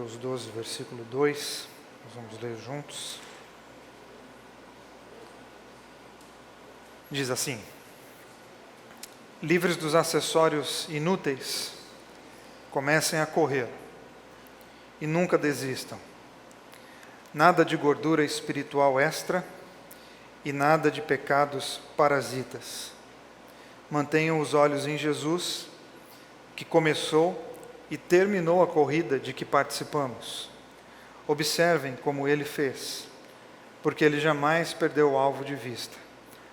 Hebreus 12, versículo 2, nós vamos ler juntos. Diz assim: livres dos acessórios inúteis, comecem a correr e nunca desistam. Nada de gordura espiritual extra e nada de pecados parasitas. Mantenham os olhos em Jesus, que começou e terminou a corrida de que participamos. Observem como ele fez, porque ele jamais perdeu o alvo de vista,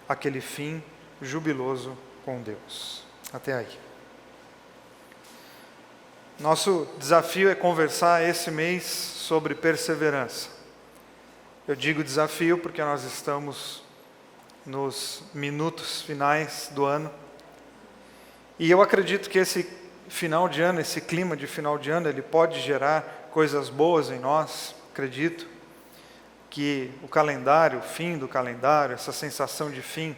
aquele fim jubiloso com Deus. Até aí. Nosso desafio é conversar esse mês sobre perseverança. Eu digo desafio porque nós estamos nos minutos finais do ano. E eu acredito que esse final de ano, esse clima de final de ano, ele pode gerar coisas boas em nós. Acredito que o calendário, o fim do calendário, essa sensação de fim,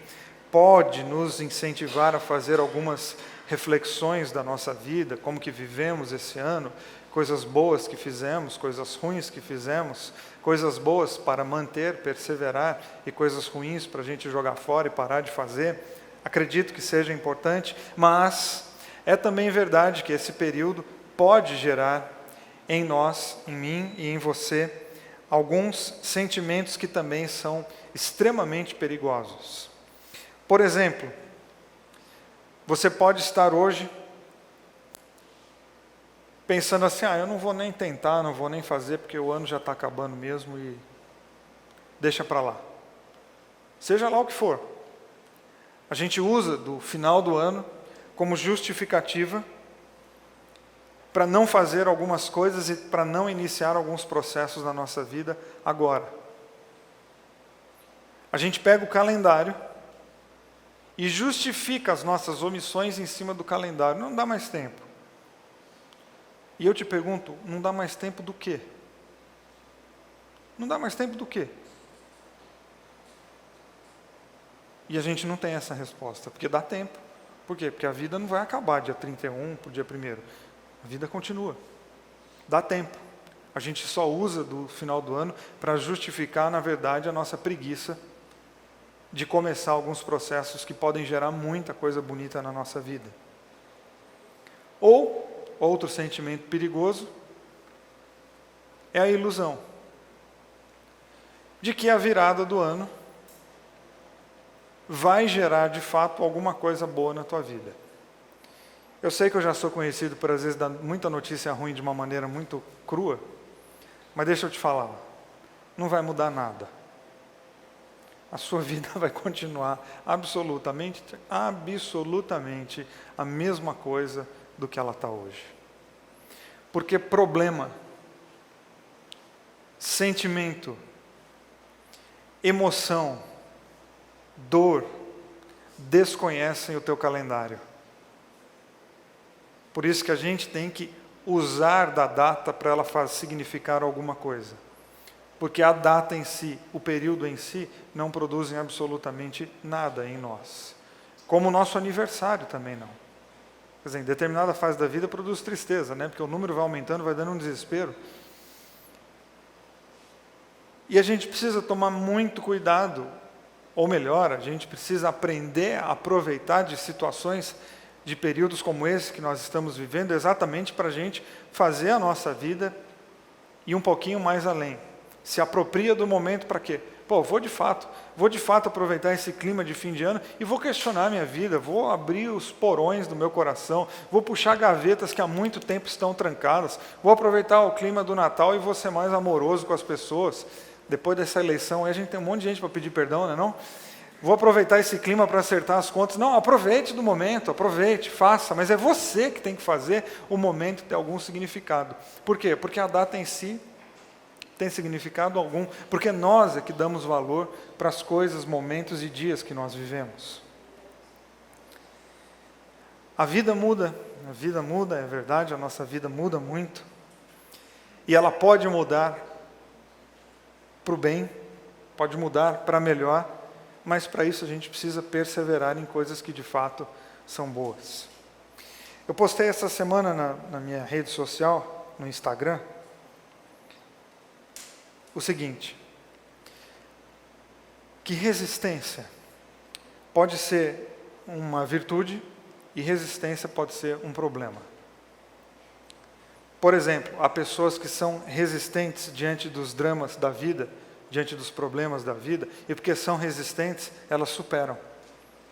pode nos incentivar a fazer algumas reflexões da nossa vida, como que vivemos esse ano, coisas boas que fizemos, coisas ruins que fizemos, coisas boas para manter, perseverar, e coisas ruins para a gente jogar fora e parar de fazer. Acredito que seja importante, mas é também verdade que esse período pode gerar em nós, em mim e em você, alguns sentimentos que também são extremamente perigosos. Por exemplo, você pode estar hoje pensando assim: eu não vou nem tentar, não vou nem fazer, porque o ano já está acabando mesmo e deixa para lá. Seja lá o que for. A gente usa do final do ano como justificativa para não fazer algumas coisas e para não iniciar alguns processos na nossa vida agora. A gente pega o calendário e justifica as nossas omissões em cima do calendário. Não dá mais tempo. E eu te pergunto, não dá mais tempo do quê? Não dá mais tempo do quê? E a gente não tem essa resposta, porque dá tempo. Por quê? Porque a vida não vai acabar dia 31 para o dia 1º. A vida continua. Dá tempo. A gente só usa do final do ano para justificar, na verdade, a nossa preguiça de começar alguns processos que podem gerar muita coisa bonita na nossa vida. Ou, outro sentimento perigoso, é a ilusão de que a virada do ano vai gerar, de fato, alguma coisa boa na tua vida. Eu sei que eu já sou conhecido por, às vezes, dar muita notícia ruim de uma maneira muito crua, mas deixa eu te falar, não vai mudar nada. A sua vida vai continuar absolutamente a mesma coisa do que ela está hoje. Porque problema, sentimento, emoção, dor, desconhecem o teu calendário. Por isso que a gente tem que usar da data para ela significar alguma coisa. Porque a data em si, o período em si, não produzem absolutamente nada em nós. Como o nosso aniversário também não. Quer dizer, em determinada fase da vida produz tristeza, né? Porque o número vai aumentando, vai dando um desespero. E a gente precisa tomar muito cuidado, ou melhor, a gente precisa aprender a aproveitar de situações, de períodos como esse que nós estamos vivendo, exatamente para a gente fazer a nossa vida ir um pouquinho mais além. Se apropria do momento para quê? Vou de fato aproveitar esse clima de fim de ano e vou questionar a minha vida, vou abrir os porões do meu coração, vou puxar gavetas que há muito tempo estão trancadas, vou aproveitar o clima do Natal e vou ser mais amoroso com as pessoas. Depois dessa eleição, aí a gente tem um monte de gente para pedir perdão, não é não? Vou aproveitar esse clima para acertar as contas. Não, aproveite do momento, aproveite, faça, mas é você que tem que fazer o momento ter algum significado. Por quê? Porque a data em si tem significado algum, porque nós é que damos valor para as coisas, momentos e dias que nós vivemos. A vida muda, é verdade, a nossa vida muda muito, e ela pode mudar para o bem, pode mudar para melhor, mas para isso a gente precisa perseverar em coisas que de fato são boas. Eu postei essa semana na minha rede social, no Instagram, o seguinte, que resistência pode ser uma virtude e resistência pode ser um problema. Por exemplo, há pessoas que são resistentes diante dos dramas da vida, diante dos problemas da vida, e porque são resistentes, elas superam,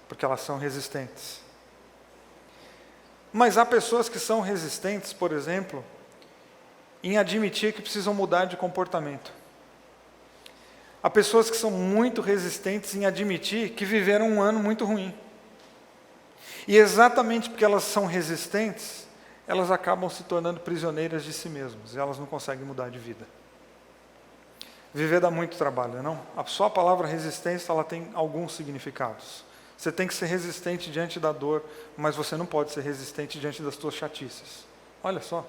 porque elas são resistentes. Mas há pessoas que são resistentes, por exemplo, em admitir que precisam mudar de comportamento. Há pessoas que são muito resistentes em admitir que viveram um ano muito ruim. E exatamente porque elas são resistentes, elas acabam se tornando prisioneiras de si mesmas, e elas não conseguem mudar de vida. Viver dá muito trabalho, não? Só a palavra resistência, ela tem alguns significados. Você tem que ser resistente diante da dor, mas você não pode ser resistente diante das suas chatices. Olha só.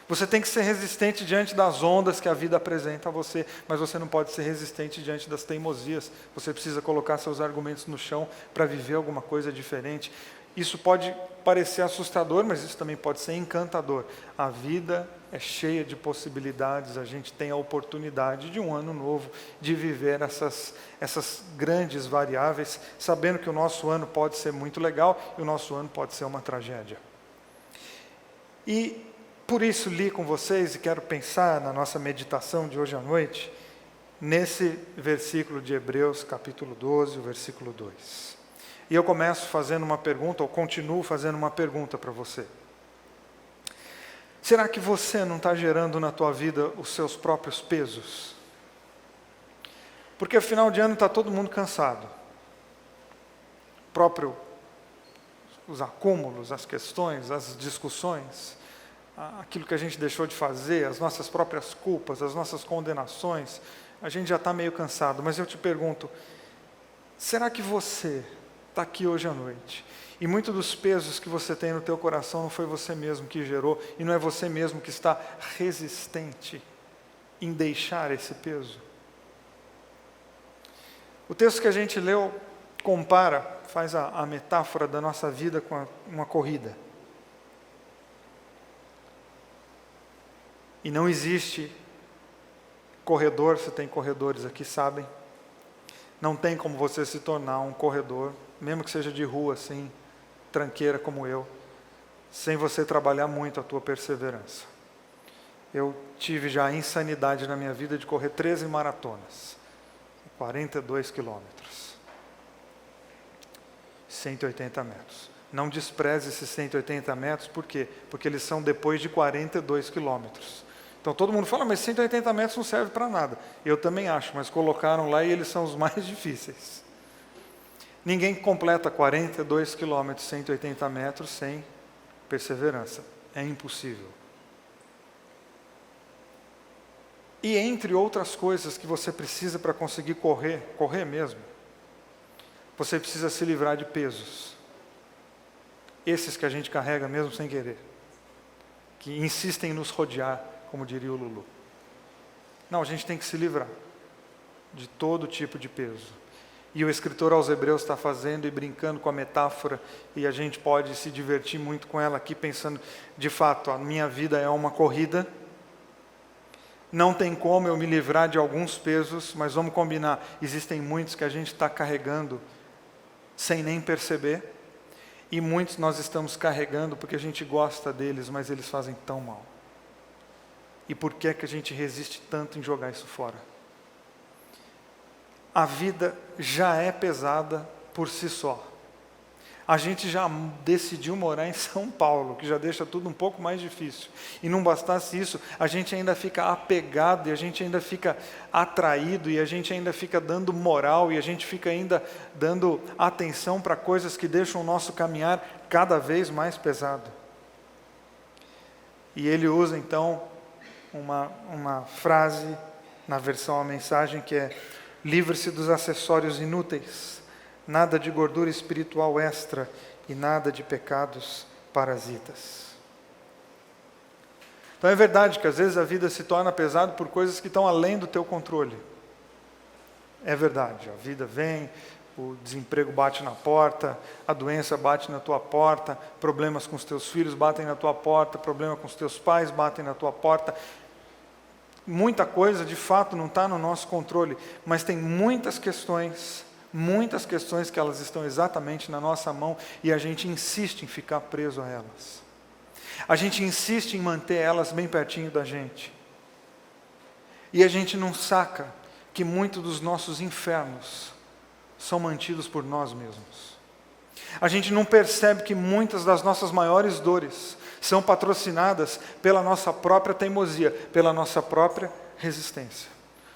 Você tem que ser resistente diante das ondas que a vida apresenta a você, mas você não pode ser resistente diante das teimosias. Você precisa colocar seus argumentos no chão para viver alguma coisa diferente. Isso pode parecer assustador, mas isso também pode ser encantador. A vida é cheia de possibilidades, a gente tem a oportunidade de um ano novo, de viver essas grandes variáveis, sabendo que o nosso ano pode ser muito legal e o nosso ano pode ser uma tragédia. E por isso li com vocês e quero pensar na nossa meditação de hoje à noite, nesse versículo de Hebreus, capítulo 12, o versículo 2. E eu começo fazendo uma pergunta, ou continuo fazendo uma pergunta para você. Será que você não está gerando na tua vida os seus próprios pesos? Porque final de ano está todo mundo cansado. Os acúmulos, as questões, as discussões, aquilo que a gente deixou de fazer, as nossas próprias culpas, as nossas condenações, a gente já está meio cansado. Mas eu te pergunto, será que você está aqui hoje à noite? E muitos dos pesos que você tem no teu coração não foi você mesmo que gerou, e não é você mesmo que está resistente em deixar esse peso? O texto que a gente leu compara, faz a metáfora da nossa vida com uma corrida. E não existe corredor, se tem corredores aqui, sabem. Não tem como você se tornar um corredor, mesmo que seja de rua, assim, tranqueira como eu, sem você trabalhar muito a tua perseverança. Eu tive já a insanidade na minha vida de correr 13 maratonas, 42 quilômetros, 180 metros. Não despreze esses 180 metros, por quê? Porque eles são depois de 42 quilômetros. Então todo mundo fala, mas 180 metros não serve para nada. Eu também acho, mas colocaram lá e eles são os mais difíceis. Ninguém completa 42 quilômetros, 180 metros sem perseverança. É impossível. E entre outras coisas que você precisa para conseguir correr mesmo, você precisa se livrar de pesos. Esses que a gente carrega mesmo sem querer. Que insistem em nos rodear, como diria o Lulu. Não, a gente tem que se livrar de todo tipo de peso. E o escritor aos Hebreus está fazendo e brincando com a metáfora, e a gente pode se divertir muito com ela aqui, pensando, de fato, a minha vida é uma corrida, não tem como eu me livrar de alguns pesos, mas vamos combinar, existem muitos que a gente está carregando sem nem perceber, e muitos nós estamos carregando porque a gente gosta deles, mas eles fazem tão mal. E por que é que a gente resiste tanto em jogar isso fora? A vida já é pesada por si só. A gente já decidiu morar em São Paulo, que já deixa tudo um pouco mais difícil. E não bastasse isso, a gente ainda fica apegado, e a gente ainda fica atraído, e a gente ainda fica dando moral, e a gente fica ainda dando atenção para coisas que deixam o nosso caminhar cada vez mais pesado. E ele usa então uma frase na versão a mensagem que é: livre-se dos acessórios inúteis, nada de gordura espiritual extra e nada de pecados parasitas. Então é verdade que às vezes a vida se torna pesada por coisas que estão além do teu controle. É verdade, a vida vem, o desemprego bate na porta, a doença bate na tua porta, problemas com os teus filhos batem na tua porta, problema com os teus pais batem na tua porta. Muita coisa, de fato, não está no nosso controle, mas tem muitas questões que elas estão exatamente na nossa mão e a gente insiste em ficar preso a elas. A gente insiste em manter elas bem pertinho da gente. E a gente não saca que muitos dos nossos infernos são mantidos por nós mesmos. A gente não percebe que muitas das nossas maiores dores são patrocinadas pela nossa própria teimosia, pela nossa própria resistência.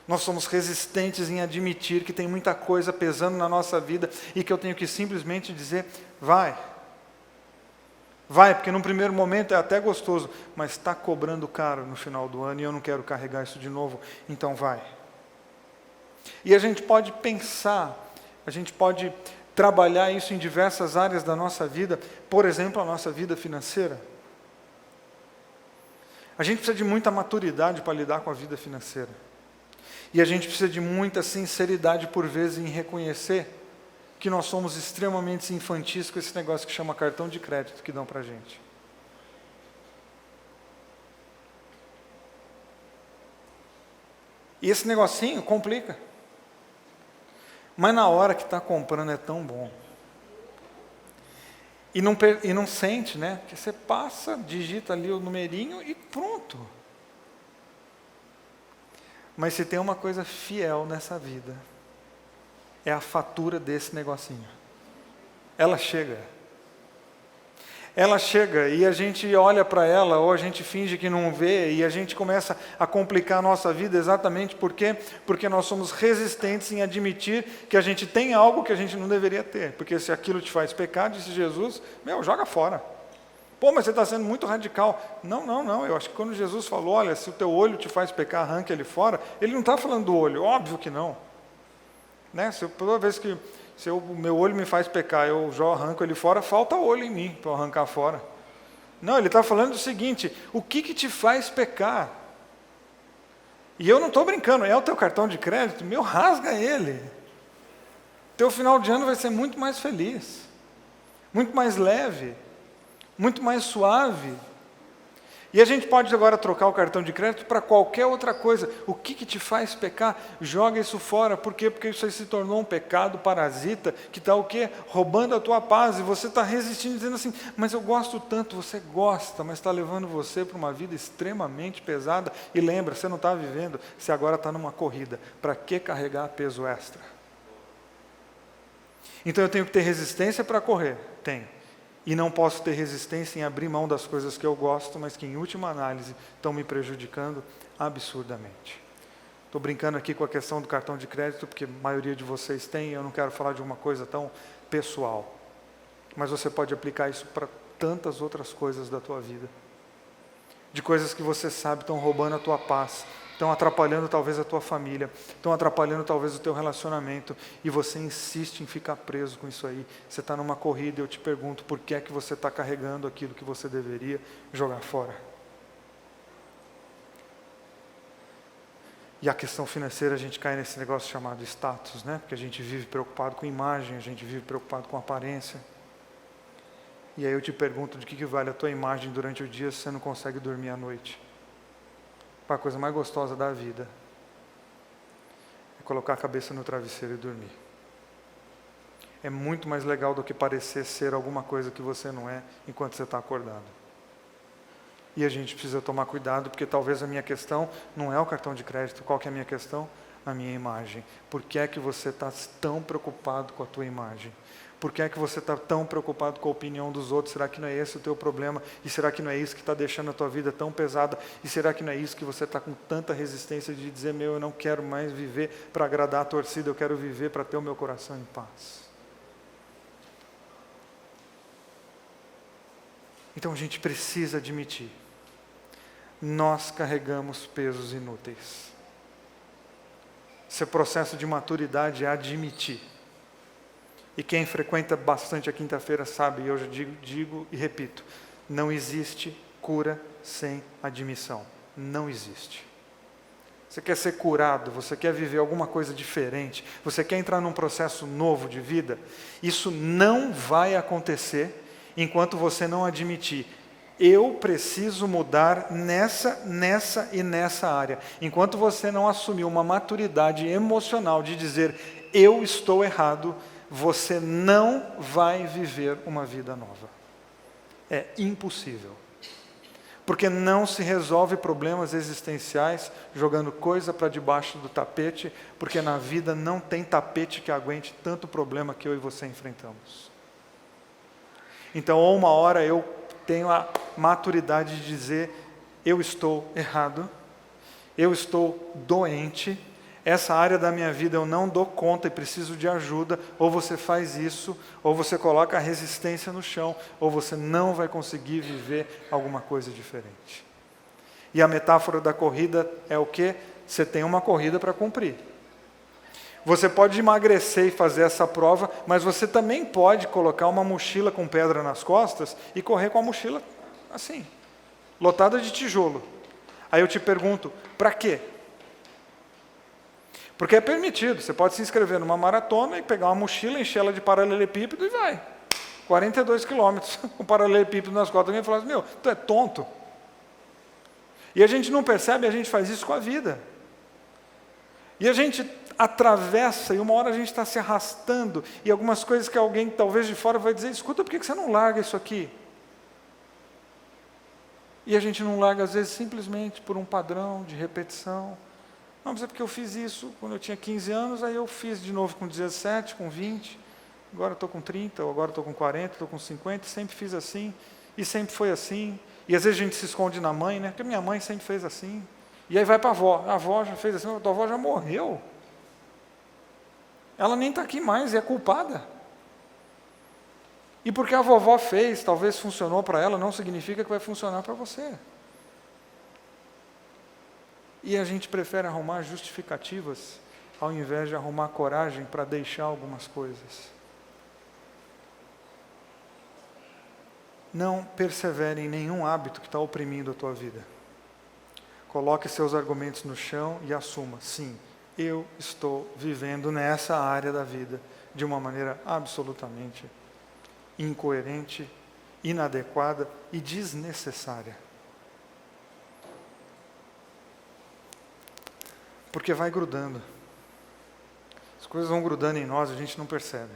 Nós somos resistentes em admitir que tem muita coisa pesando na nossa vida e que eu tenho que simplesmente dizer, vai, porque num primeiro momento é até gostoso, mas está cobrando caro no final do ano e eu não quero carregar isso de novo, então vai. E a gente pode pensar, a gente pode trabalhar isso em diversas áreas da nossa vida, por exemplo, a nossa vida financeira. A gente precisa de muita maturidade para lidar com a vida financeira. E a gente precisa de muita sinceridade, por vezes, em reconhecer que nós somos extremamente infantis com esse negócio que chama cartão de crédito que dão para a gente. E esse negocinho complica. Mas na hora que está comprando é tão bom. E não sente, né? Porque você passa, digita ali o numerinho e pronto. Mas se tem uma coisa fiel nessa vida, é a fatura desse negocinho. Ela chega. Ela chega e a gente olha para ela, ou a gente finge que não vê, e a gente começa a complicar a nossa vida exatamente porque nós somos resistentes em admitir que a gente tem algo que a gente não deveria ter. Porque se aquilo te faz pecar, disse Jesus, joga fora. Pô, mas você está sendo muito radical. Não, eu acho que quando Jesus falou, olha, se o teu olho te faz pecar, arranca ele fora, ele não está falando do olho, óbvio que não. Né? Toda vez que o meu olho me faz pecar, eu já arranco ele fora, falta olho em mim para eu arrancar fora. Não, ele está falando o seguinte, o que te faz pecar? E eu não estou brincando, é o teu cartão de crédito, rasga ele. Teu final de ano vai ser muito mais feliz, muito mais leve, muito mais suave. E a gente pode agora trocar o cartão de crédito para qualquer outra coisa. O que te faz pecar? Joga isso fora. Por quê? Porque isso aí se tornou um pecado parasita, que está o quê? Roubando a tua paz. E você está resistindo, dizendo assim, mas eu gosto tanto. Você gosta, mas está levando você para uma vida extremamente pesada. E lembra, você não está vivendo, você agora está numa corrida. Para que carregar peso extra? Então eu tenho que ter resistência para correr? Tenho. E não posso ter resistência em abrir mão das coisas que eu gosto, mas que em última análise estão me prejudicando absurdamente. Estou brincando aqui com a questão do cartão de crédito, porque a maioria de vocês tem, e eu não quero falar de uma coisa tão pessoal. Mas você pode aplicar isso para tantas outras coisas da tua vida. De coisas que você sabe estão roubando a tua paz, estão atrapalhando talvez a tua família, estão atrapalhando talvez o teu relacionamento, e você insiste em ficar preso com isso aí. Você está numa corrida e eu te pergunto, por que é que você está carregando aquilo que você deveria jogar fora? E a questão financeira, a gente cai nesse negócio chamado status, né? Porque a gente vive preocupado com imagem, a gente vive preocupado com aparência. E aí eu te pergunto, de que vale a tua imagem durante o dia se você não consegue dormir à noite? A coisa mais gostosa da vida é colocar a cabeça no travesseiro e dormir. É muito mais legal do que parecer ser alguma coisa que você não é enquanto você está acordado. E a gente precisa tomar cuidado, porque talvez a minha questão não é o cartão de crédito. Qual que é a minha questão? A minha imagem. Por que é que você está tão preocupado com a tua imagem? Por que é que você está tão preocupado com a opinião dos outros? Será que não é esse o teu problema? E será que não é isso que está deixando a tua vida tão pesada? E será que não é isso que você está com tanta resistência de dizer, eu não quero mais viver para agradar a torcida, eu quero viver para ter o meu coração em paz? Então a gente precisa admitir, nós carregamos pesos inúteis. Esse processo de maturidade é admitir. E quem frequenta bastante a quinta-feira sabe, e eu já digo e repito, não existe cura sem admissão. Não existe. Você quer ser curado, você quer viver alguma coisa diferente, você quer entrar num processo novo de vida, isso não vai acontecer enquanto você não admitir, Eu preciso mudar nessa e nessa área. Enquanto você não assumir uma maturidade emocional de dizer, eu estou errado, você não vai viver uma vida nova. É impossível. Porque não se resolve problemas existenciais jogando coisa para debaixo do tapete, porque na vida não tem tapete que aguente tanto problema que eu e você enfrentamos. Então, ou uma hora eu tenho a maturidade de dizer, eu estou errado, eu estou doente, essa área da minha vida eu não dou conta e preciso de ajuda, ou você faz isso, ou você coloca a resistência no chão, ou você não vai conseguir viver alguma coisa diferente. E a metáfora da corrida é o quê? Você tem uma corrida para cumprir. Você pode emagrecer e fazer essa prova, mas você também pode colocar uma mochila com pedra nas costas e correr com a mochila assim, lotada de tijolo. Aí eu te pergunto, para quê? Porque é permitido, você pode se inscrever numa maratona e pegar uma mochila, encher ela de paralelepípedo e vai. 42 quilômetros com paralelepípedo nas costas. Alguém fala assim, meu, tu é tonto. E a gente não percebe, a gente faz isso com a vida. E a gente atravessa, e uma hora a gente está se arrastando, e algumas coisas que alguém talvez de fora vai dizer, escuta, por que você não larga isso aqui? E a gente não larga, às vezes, simplesmente por um padrão de repetição. Não, mas é porque eu fiz isso quando eu tinha 15 anos, aí eu fiz de novo com 17, com 20, agora estou com 30, ou agora estou com 40, estou com 50, sempre fiz assim, e sempre foi assim. E às vezes a gente se esconde na mãe, né? Porque minha mãe sempre fez assim. E aí vai para a avó já fez assim, a tua avó já morreu. Ela nem está aqui mais, é culpada. E porque a vovó fez, talvez funcionou para ela, não significa que vai funcionar para você. E a gente prefere arrumar justificativas, ao invés de arrumar coragem para deixar algumas coisas. Não persevere em nenhum hábito que está oprimindo a tua vida. Coloque seus argumentos no chão e assuma, sim, eu estou vivendo nessa área da vida de uma maneira absolutamente incoerente, inadequada e desnecessária. Porque vai grudando. As coisas vão grudando em nós e a gente não percebe.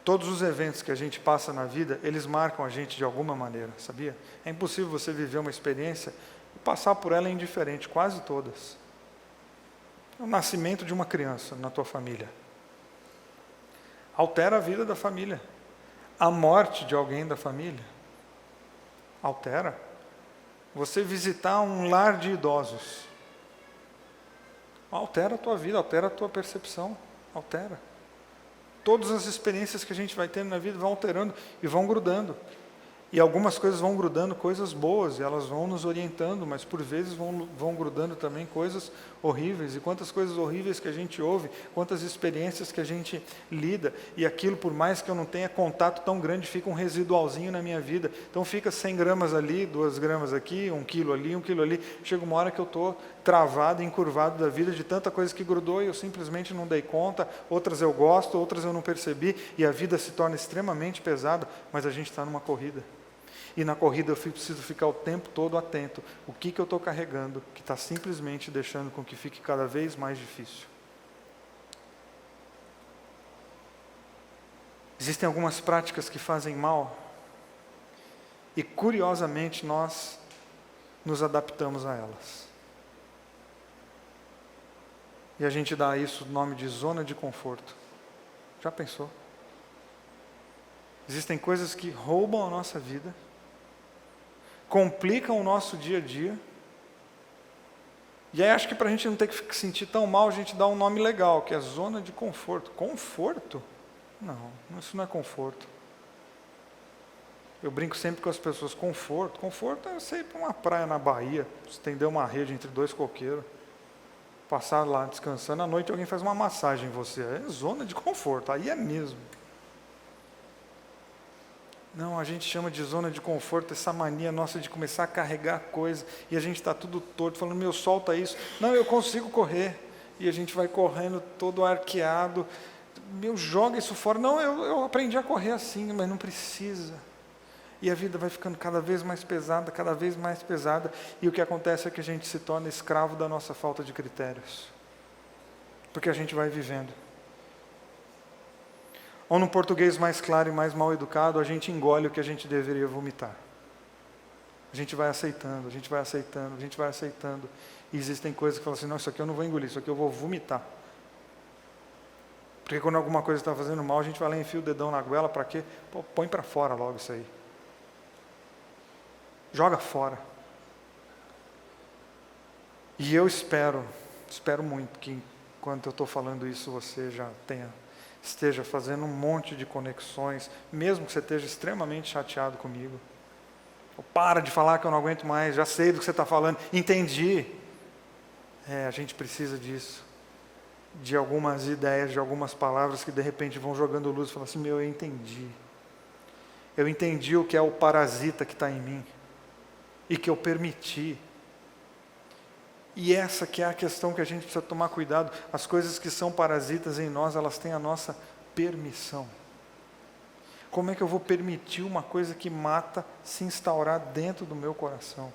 Todos os eventos que a gente passa na vida, eles marcam a gente de alguma maneira, sabia? É impossível você viver uma experiência e passar por ela indiferente, quase todas. O nascimento de uma criança na tua família altera a vida da família. A morte de alguém da família altera. Você visitar um lar de idosos altera a tua vida, altera a tua percepção, altera. Todas as experiências que a gente vai tendo na vida vão alterando e vão grudando. E algumas coisas vão grudando, coisas boas, e elas vão nos orientando, mas por vezes vão grudando também coisas horríveis. E quantas coisas horríveis que a gente ouve, quantas experiências que a gente lida, e aquilo, por mais que eu não tenha contato tão grande, fica um residualzinho na minha vida. Então fica 100 gramas ali, 2 gramas aqui, 1 quilo ali, 1 quilo ali. Chega uma hora que eu estou travado, encurvado da vida de tanta coisa que grudou e eu simplesmente não dei conta. Outras eu gosto, outras eu não percebi, e a vida se torna extremamente pesada, mas a gente está numa corrida. E na corrida eu preciso ficar o tempo todo atento. O que eu estou carregando que está simplesmente deixando com que fique cada vez mais difícil. Existem algumas práticas que fazem mal. E curiosamente nós nos adaptamos a elas. E a gente dá a isso o nome de zona de conforto. Já pensou? Existem coisas que roubam a nossa vida, complicam o nosso dia a dia, e aí acho que para a gente não ter que se sentir tão mal, a gente dá um nome legal, que é zona de conforto. Conforto? Não, isso não é conforto. Eu brinco sempre com as pessoas, conforto é você ir para uma praia na Bahia, estender uma rede entre 2 coqueiros, passar lá descansando, à noite alguém faz uma massagem em você, é zona de conforto, aí é mesmo. Não, a gente chama de zona de conforto, essa mania nossa de começar a carregar coisa, e a gente está tudo torto, falando, meu, solta isso. Não, eu consigo correr. E a gente vai correndo todo arqueado. Meu, joga isso fora. Não, eu aprendi a correr assim, mas não precisa. E a vida vai ficando cada vez mais pesada, cada vez mais pesada. E o que acontece é que a gente se torna escravo da nossa falta de critérios. Porque a gente vai vivendo. Ou num português mais claro e mais mal educado, a gente engole o que a gente deveria vomitar. A gente vai aceitando, a gente vai aceitando, a gente vai aceitando. E existem coisas que falam assim, não, isso aqui eu não vou engolir, isso aqui eu vou vomitar. Porque quando alguma coisa está fazendo mal, a gente vai lá e enfia o dedão na goela, para quê? Pô, põe para fora logo isso aí. Joga fora. E eu espero muito que enquanto eu estou falando isso, você já esteja fazendo um monte de conexões, mesmo que você esteja extremamente chateado comigo. Ou para de falar que eu não aguento mais, já sei do que você está falando, entendi. A gente precisa disso. De algumas ideias, de algumas palavras que de repente vão jogando luz e falam assim, eu entendi. Eu entendi o que é o parasita que está em mim. E que eu permiti. E essa que é a questão que a gente precisa tomar cuidado. As coisas que são parasitas em nós, elas têm a nossa permissão. Como é que eu vou permitir uma coisa que mata se instaurar dentro do meu coração?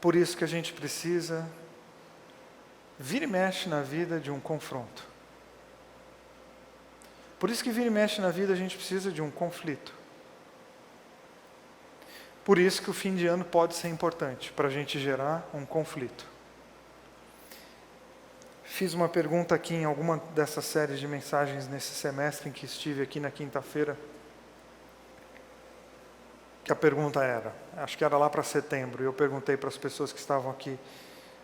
Por isso que a gente precisa vira e mexe na vida de um confronto. Por isso que vira e mexe na vida a gente precisa de um conflito. Por isso que o fim de ano pode ser importante, para a gente gerar um conflito. Fiz uma pergunta aqui em alguma dessas séries de mensagens nesse semestre em que estive aqui na quinta-feira. Que a pergunta era, acho que era lá para setembro, e eu perguntei para as pessoas que estavam aqui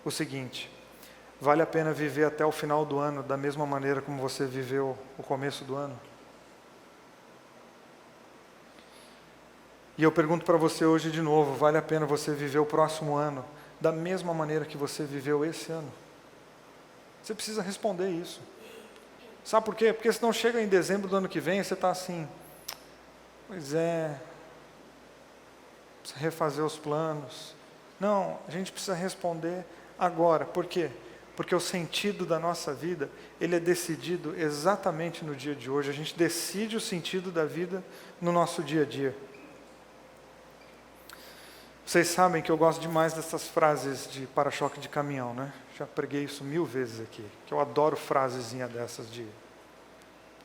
o seguinte: vale a pena viver até o final do ano da mesma maneira como você viveu o começo do ano? E eu pergunto para você hoje de novo, vale a pena você viver o próximo ano da mesma maneira que você viveu esse ano? Você precisa responder isso. Sabe por quê? Porque senão chega em dezembro do ano que vem e você está assim, pois é, precisa refazer os planos. Não, a gente precisa responder agora. Por quê? Porque o sentido da nossa vida, ele é decidido exatamente no dia de hoje. A gente decide o sentido da vida no nosso dia a dia. Vocês sabem que eu gosto demais dessas frases de para-choque de caminhão, né? Já preguei isso 1000 vezes aqui, que eu adoro frasezinha dessas de...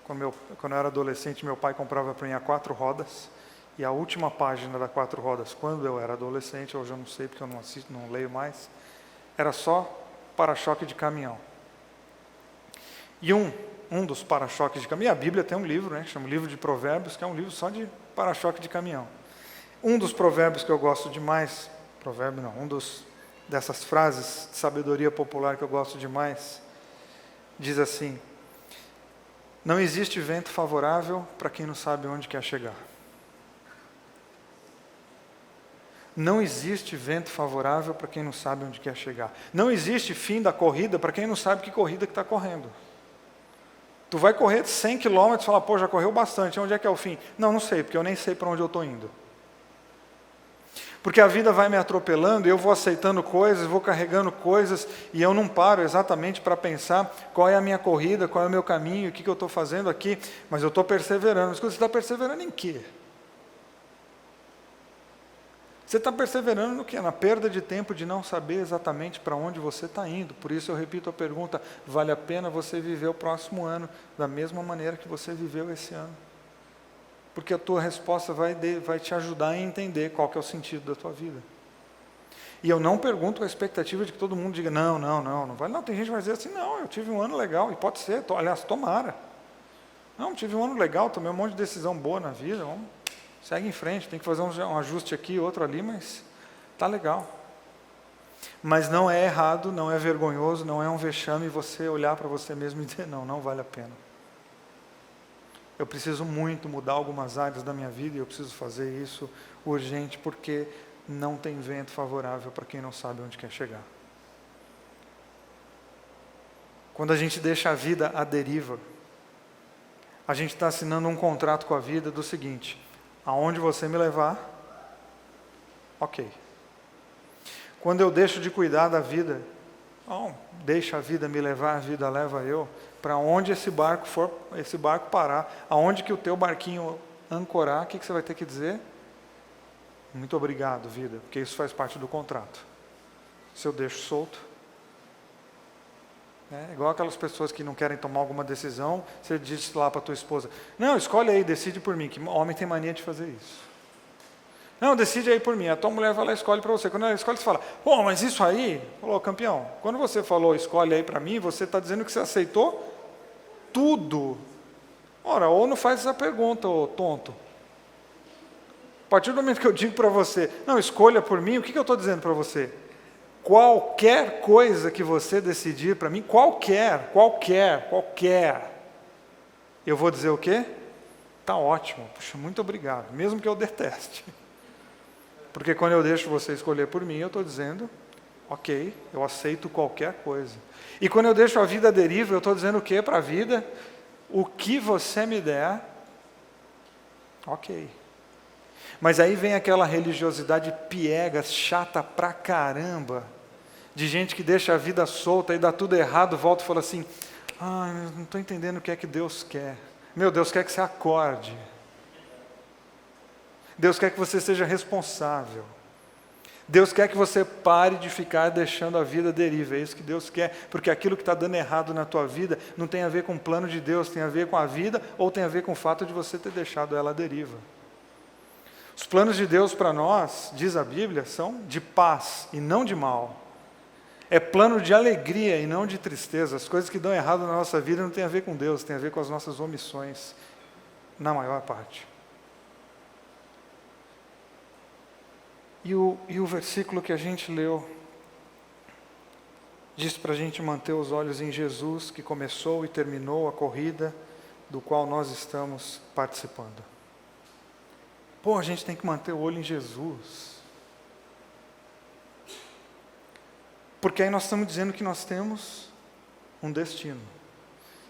Quando eu era adolescente, meu pai comprava para mim a 4 rodas, e a última página da 4 rodas, quando eu era adolescente, hoje eu não sei porque eu não assisto, não leio mais, era só para-choque de caminhão. E um dos para-choques de caminhão, a Bíblia tem um livro, né, chama Livro de Provérbios, que é um livro só de para-choque de caminhão. Um dos provérbios que eu gosto demais, dessas frases de sabedoria popular que eu gosto demais, diz assim: não existe vento favorável para quem não sabe onde quer chegar. Não existe vento favorável para quem não sabe onde quer chegar. Não existe fim da corrida para quem não sabe que corrida que está correndo. Tu vai correr 100 km e fala, pô, já correu bastante, onde é que é o fim? Não sei, porque eu nem sei para onde eu estou indo. Porque a vida vai me atropelando e eu vou aceitando coisas, vou carregando coisas e eu não paro exatamente para pensar qual é a minha corrida, qual é o meu caminho, o que eu estou fazendo aqui, mas eu estou perseverando. Escuta, você está perseverando em quê? Você está perseverando no quê? Na perda de tempo de não saber exatamente para onde você está indo. Por isso eu repito a pergunta, vale a pena você viver o próximo ano da mesma maneira que você viveu esse ano? Porque a tua resposta vai te ajudar a entender qual que é o sentido da tua vida. E eu não pergunto com a expectativa de que todo mundo diga, não vale. Não, tem gente que vai dizer assim, não, eu tive um ano legal, e pode ser, aliás, tomara. Não, tive um ano legal, tomei um monte de decisão boa na vida, segue em frente, tem que fazer um ajuste aqui, outro ali, mas tá legal. Mas não é errado, não é vergonhoso, não é um vexame você olhar para você mesmo e dizer, não vale a pena. Eu preciso muito mudar algumas áreas da minha vida e eu preciso fazer isso urgente, porque não tem vento favorável para quem não sabe onde quer chegar. Quando a gente deixa a vida à deriva, a gente está assinando um contrato com a vida do seguinte: aonde você me levar, ok. Quando eu deixo de cuidar da vida, Não, deixa a vida me levar, a vida leva eu. Para onde esse barco parar, aonde que o teu barquinho ancorar, o que você vai ter que dizer? Muito obrigado, vida, porque isso faz parte do contrato. Se eu deixo solto, é igual aquelas pessoas que não querem tomar alguma decisão, você diz lá para tua esposa, não, escolhe aí, decide por mim, que homem tem mania de fazer isso. Não, decide aí por mim, a tua mulher vai lá e escolhe para você. Quando ela escolhe, você fala, pô, mas isso aí, falou, campeão, quando você falou escolhe aí para mim, você está dizendo que você aceitou tudo. Ora, ou não faz essa pergunta, ô tonto. A partir do momento que eu digo para você, não, escolha por mim, o que eu estou dizendo para você? Qualquer coisa que você decidir para mim, qualquer, eu vou dizer o quê? Tá ótimo, puxa, muito obrigado, mesmo que eu deteste. Porque quando eu deixo você escolher por mim, eu estou dizendo, ok, eu aceito qualquer coisa. E quando eu deixo a vida à deriva, eu estou dizendo o quê para a vida? O que você me der, ok. Mas aí vem aquela religiosidade piega, chata pra caramba, de gente que deixa a vida solta e dá tudo errado, volta e fala assim, eu não estou entendendo o que é que Deus quer. Meu Deus quer que você acorde. Deus quer que você seja responsável. Deus quer que você pare de ficar deixando a vida deriva. É isso que Deus quer, porque aquilo que está dando errado na tua vida não tem a ver com o plano de Deus, tem a ver com a vida ou tem a ver com o fato de você ter deixado ela à deriva. Os planos de Deus para nós, diz a Bíblia, são de paz e não de mal. É plano de alegria e não de tristeza. As coisas que dão errado na nossa vida não tem a ver com Deus, tem a ver com as nossas omissões, na maior parte. E o versículo que a gente leu diz para a gente manter os olhos em Jesus, que começou e terminou a corrida do qual nós estamos participando. Pô, a gente tem que manter o olho em Jesus. Porque aí nós estamos dizendo que nós temos um destino.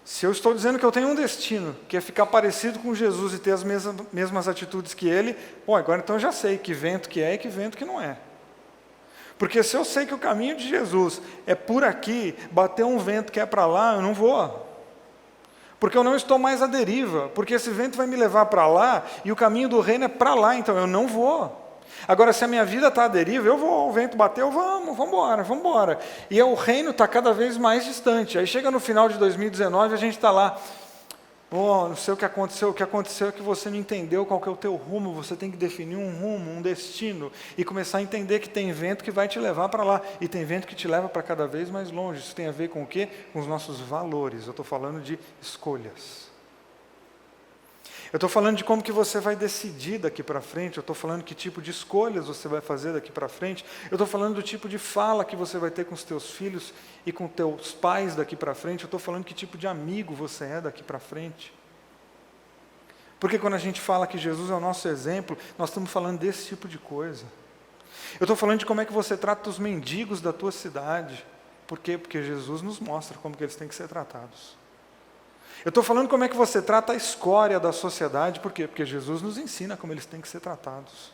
Se eu estou dizendo que eu tenho um destino, que é ficar parecido com Jesus e ter as mesmas atitudes que Ele, bom, agora então eu já sei que vento que é e que vento que não é. Porque se eu sei que o caminho de Jesus é por aqui, bater um vento que é para lá, eu não vou. Porque eu não estou mais à deriva, porque esse vento vai me levar para lá e o caminho do reino é para lá, então eu não vou. Agora, se a minha vida está à deriva, eu vou, o vento bateu, vamos embora. E o reino está cada vez mais distante. Aí chega no final de 2019, a gente está lá, não sei o que aconteceu é que você não entendeu qual que é o teu rumo, você tem que definir um rumo, um destino, e começar a entender que tem vento que vai te levar para lá, e tem vento que te leva para cada vez mais longe. Isso tem a ver com o quê? Com os nossos valores. Eu estou falando de escolhas. Eu estou falando de como que você vai decidir daqui para frente, eu estou falando que tipo de escolhas você vai fazer daqui para frente, eu estou falando do tipo de fala que você vai ter com os teus filhos e com teus pais daqui para frente, eu estou falando que tipo de amigo você é daqui para frente. Porque quando a gente fala que Jesus é o nosso exemplo, nós estamos falando desse tipo de coisa. Eu estou falando de como é que você trata os mendigos da tua cidade. Por quê? Porque Jesus nos mostra como que eles têm que ser tratados. Eu estou falando como é que você trata a escória da sociedade, por quê? Porque Jesus nos ensina como eles têm que ser tratados.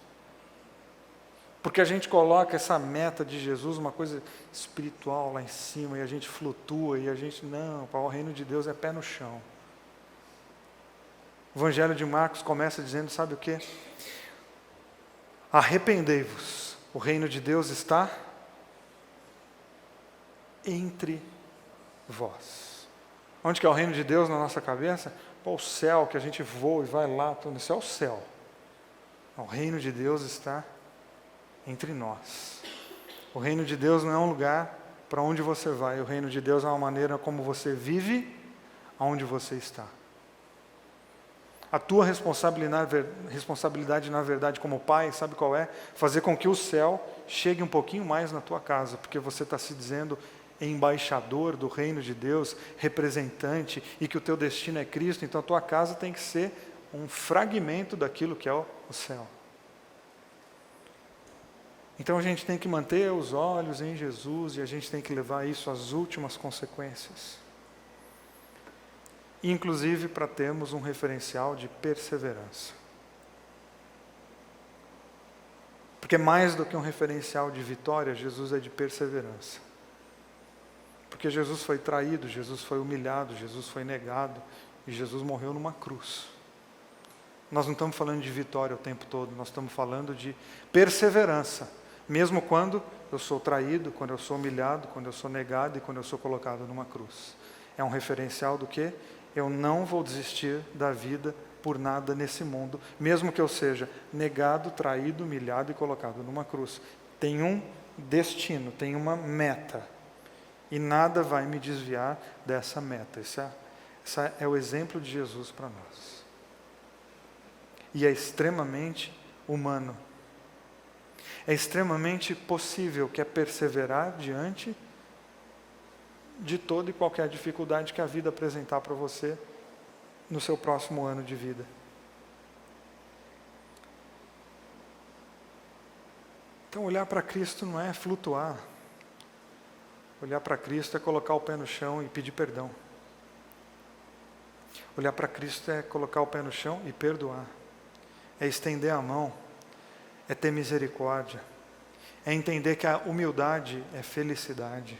Porque a gente coloca essa meta de Jesus, uma coisa espiritual lá em cima, e a gente flutua, e a gente, não, o reino de Deus é pé no chão. O Evangelho de Marcos começa dizendo, sabe o quê? Arrependei-vos, o reino de Deus está entre vós. Onde que é o reino de Deus na nossa cabeça? Pô, o céu, que a gente voa e vai lá, isso é o céu. O reino de Deus está entre nós. O reino de Deus não é um lugar para onde você vai. O reino de Deus é uma maneira como você vive, aonde você está. A tua responsabilidade, na verdade, como pai, sabe qual é? Fazer com que o céu chegue um pouquinho mais na tua casa, porque você está se dizendo embaixador do reino de Deus, representante, e que o teu destino é Cristo, então a tua casa tem que ser um fragmento daquilo que é o céu. Então a gente tem que manter os olhos em Jesus e a gente tem que levar isso às últimas consequências. Inclusive para termos um referencial de perseverança. Porque mais do que um referencial de vitória, Jesus é de perseverança. Porque Jesus foi traído, Jesus foi humilhado, Jesus foi negado e Jesus morreu numa cruz. Nós não estamos falando de vitória o tempo todo, nós estamos falando de perseverança, mesmo quando eu sou traído, quando eu sou humilhado, quando eu sou negado e quando eu sou colocado numa cruz. É um referencial do quê? Eu não vou desistir da vida por nada nesse mundo, mesmo que eu seja negado, traído, humilhado e colocado numa cruz. Tem um destino, tem uma meta, e nada vai me desviar dessa meta. Esse é o exemplo de Jesus para nós. E é extremamente humano. É extremamente possível que é perseverar diante de toda e qualquer dificuldade que a vida apresentar para você no seu próximo ano de vida. Então, olhar para Cristo não é flutuar. Olhar para Cristo é colocar o pé no chão e pedir perdão. Olhar para Cristo é colocar o pé no chão e perdoar. É estender a mão, é ter misericórdia, é entender que a humildade é felicidade,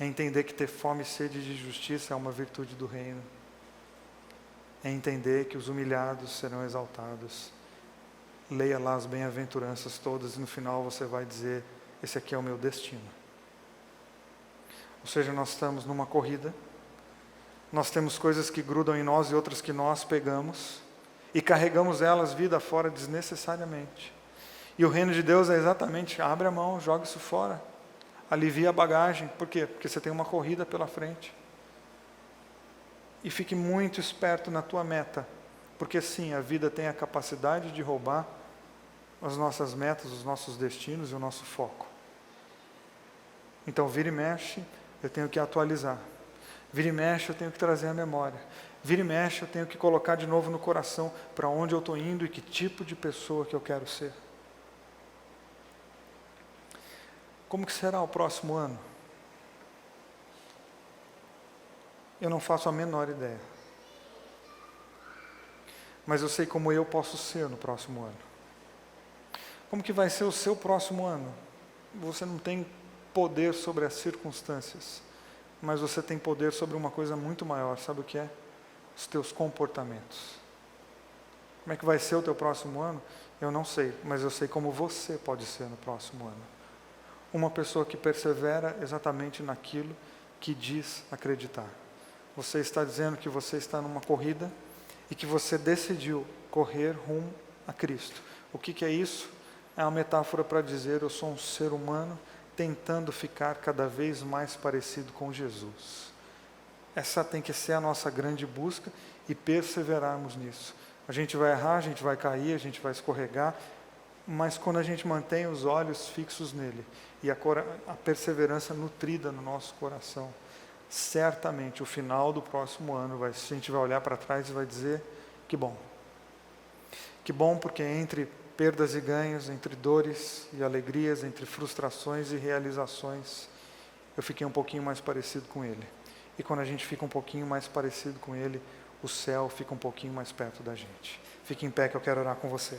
é entender que ter fome e sede de justiça é uma virtude do reino, é entender que os humilhados serão exaltados. Leia lá as bem-aventuranças todas e no final você vai dizer, esse aqui é o meu destino. Ou seja, nós estamos numa corrida, nós temos coisas que grudam em nós e outras que nós pegamos, e carregamos elas vida fora desnecessariamente. E o reino de Deus é exatamente, abre a mão, joga isso fora, alivia a bagagem. Por quê? Porque você tem uma corrida pela frente. E fique muito esperto na tua meta, porque sim, a vida tem a capacidade de roubar as nossas metas, os nossos destinos e o nosso foco. Então, vira e mexe, eu tenho que atualizar. Vira e mexe, eu tenho que trazer a memória. Vira e mexe, eu tenho que colocar de novo no coração para onde eu estou indo e que tipo de pessoa que eu quero ser. Como que será o próximo ano? Eu não faço a menor ideia. Mas eu sei como eu posso ser no próximo ano. Como que vai ser o seu próximo ano? Você não tem poder sobre as circunstâncias, mas você tem poder sobre uma coisa muito maior. Sabe o que é? Os teus comportamentos. Como é que vai ser o teu próximo ano? Eu não sei, mas eu sei como você pode ser no próximo ano. Uma pessoa que persevera exatamente naquilo que diz acreditar. Você está dizendo que você está numa corrida e que você decidiu correr rumo a Cristo. O que é isso? É uma metáfora para dizer, eu sou um ser humano tentando ficar cada vez mais parecido com Jesus. Essa tem que ser a nossa grande busca e perseverarmos nisso. A gente vai errar, a gente vai cair, a gente vai escorregar, mas quando a gente mantém os olhos fixos nele e a perseverança nutrida no nosso coração, certamente o final do próximo ano, a gente vai olhar para trás e vai dizer, que bom. Que bom, porque entre perdas e ganhos, entre dores e alegrias, entre frustrações e realizações, eu fiquei um pouquinho mais parecido com ele. E quando a gente fica um pouquinho mais parecido com ele, o céu fica um pouquinho mais perto da gente. Fique em pé que eu quero orar com você.